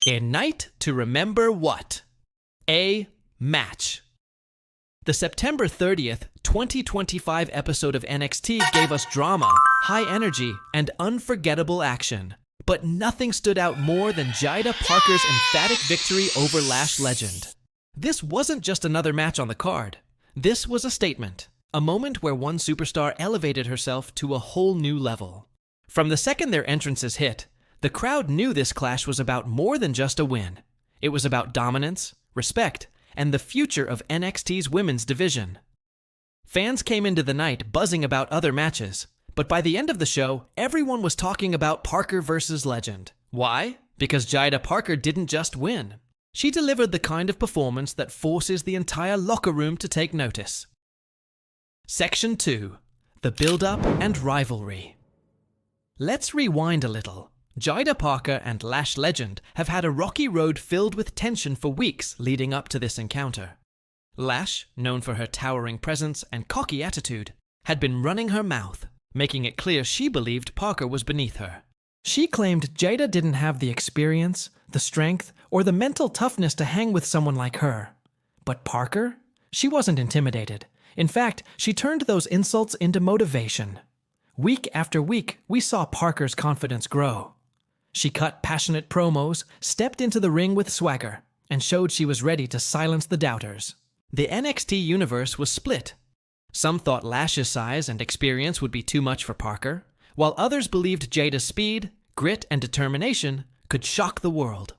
A night to remember what? A match. The September 30th, 2025 episode of NXT gave us drama, high energy, and unforgettable action. But nothing stood out more than Jaida Parker's emphatic victory over Lash Legend. This wasn't just another match on the card. This was a statement, a moment where one superstar elevated herself to a whole new level. From the second their entrances hit, the crowd knew this clash was about more than just a win. It was about dominance, respect, and the future of NXT's women's division. Fans came into the night buzzing about other matches, but by the end of the show, everyone was talking about Parker versus Legend. Why? Because Jaida Parker didn't just win. She delivered the kind of performance that forces the entire locker room to take notice. Section 2. The Build-Up and Rivalry. Let's rewind a little. Jaida Parker and Lash Legend have had a rocky road filled with tension for weeks leading up to this encounter. Lash, known for her towering presence and cocky attitude, had been running her mouth, making it clear she believed Parker was beneath her. She claimed Jaida didn't have the experience, the strength, or the mental toughness to hang with someone like her. But Parker? She wasn't intimidated. In fact, she turned those insults into motivation. Week after week, we saw Parker's confidence grow. She cut passionate promos, stepped into the ring with swagger, and showed she was ready to silence the doubters. The NXT universe was split. Some thought Lash's size and experience would be too much for Parker, while others believed Jaida's speed, grit, and determination could shock the world.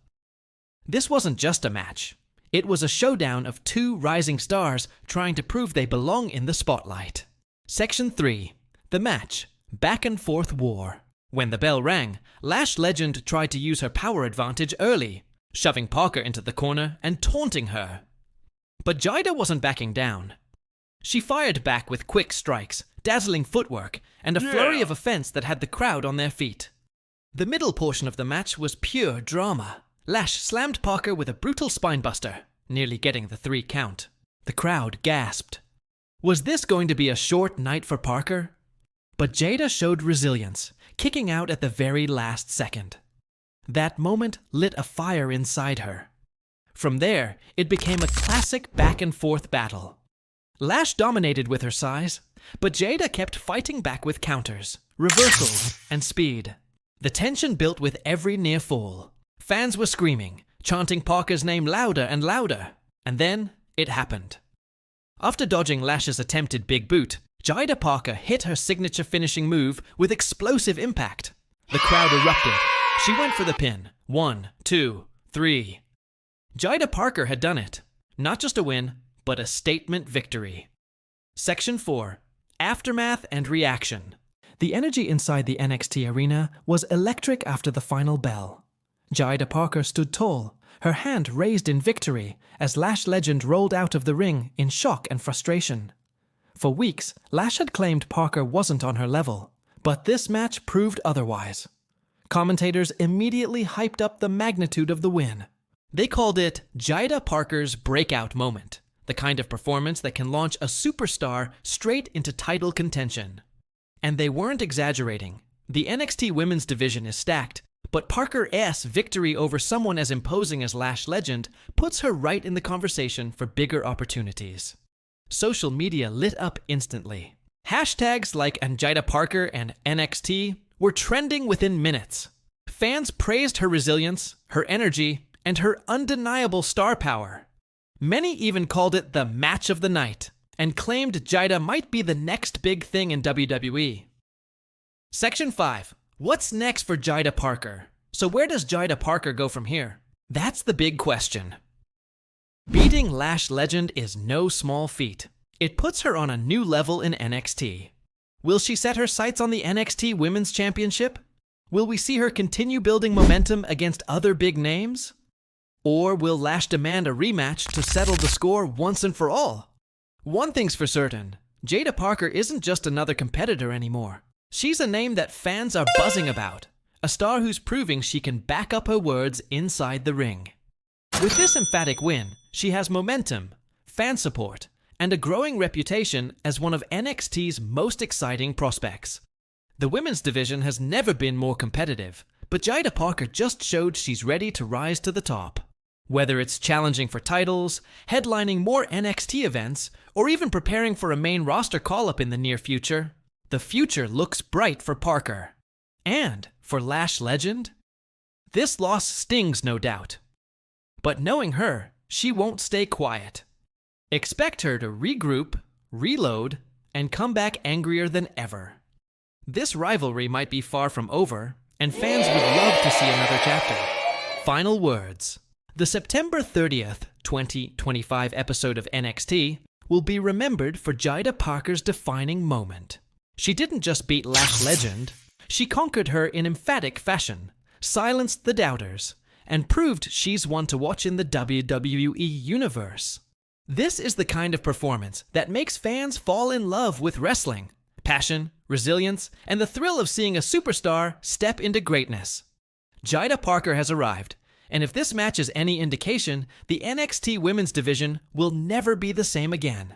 This wasn't just a match. It was a showdown of two rising stars trying to prove they belong in the spotlight. Section 3. The match. Back and forth war. When the bell rang, Lash Legend tried to use her power advantage early, shoving Parker into the corner and taunting her. But Jaida wasn't backing down. She fired back with quick strikes, dazzling footwork, and a flurry of offense that had the crowd on their feet. The middle portion of the match was pure drama. Lash slammed Parker with a brutal spinebuster, nearly getting the 3 count. The crowd gasped. Was this going to be a short night for Parker? But Jaida showed resilience, kicking out at the very last second. That moment lit a fire inside her. From there, it became a classic back-and-forth battle. Lash dominated with her size, but Jaida kept fighting back with counters, reversals, and speed. The tension built with every near fall. Fans were screaming, chanting Parker's name louder and louder, and then it happened. After dodging Lash's attempted big boot, Jaida Parker hit her signature finishing move with explosive impact. The crowd erupted. She went for the pin. 1, 2, 3. Jaida Parker had done it. Not just a win, but a statement victory. Section 4. Aftermath and Reaction. The energy inside the NXT arena was electric after the final bell. Jaida Parker stood tall, her hand raised in victory as Lash Legend rolled out of the ring in shock and frustration. For weeks, Lash had claimed Parker wasn't on her level, but this match proved otherwise. Commentators immediately hyped up the magnitude of the win. They called it Jaida Parker's breakout moment, the kind of performance that can launch a superstar straight into title contention. And they weren't exaggerating. The NXT women's division is stacked, but Parker's victory over someone as imposing as Lash Legend puts her right in the conversation for bigger opportunities. Social media lit up instantly. Hashtags like Jaida Parker and NXT were trending within minutes. Fans praised her resilience, her energy, and her undeniable star power. Many even called it the match of the night, and claimed Jaida might be the next big thing in WWE. Section 5. What's next for Jaida Parker? So where does Jaida Parker go from here? That's the big question. Beating Lash Legend is no small feat. It puts her on a new level in NXT. Will she set her sights on the NXT Women's Championship? Will we see her continue building momentum against other big names? Or will Lash demand a rematch to settle the score once and for all? One thing's for certain, Jaida Parker isn't just another competitor anymore. She's a name that fans are buzzing about, a star who's proving she can back up her words inside the ring. With this emphatic win, she has momentum, fan support, and a growing reputation as one of NXT's most exciting prospects. The women's division has never been more competitive, but Jaida Parker just showed she's ready to rise to the top. Whether it's challenging for titles, headlining more NXT events, or even preparing for a main roster call-up in the near future, the future looks bright for Parker. And for Lash legend, this loss stings, no doubt. But knowing her, she won't stay quiet. Expect her to regroup, reload, and come back angrier than ever. This rivalry might be far from over, and fans would love to see another chapter. Final words. The September 30th, 2025 episode of NXT will be remembered for Jaida Parker's defining moment. She didn't just beat Lash legend, she conquered her in emphatic fashion, silenced the doubters, and proved she's one to watch in the WWE universe. This is the kind of performance that makes fans fall in love with wrestling. Passion, resilience, and the thrill of seeing a superstar step into greatness. Jaida Parker has arrived, and if this match is any indication, the NXT Women's Division will never be the same again.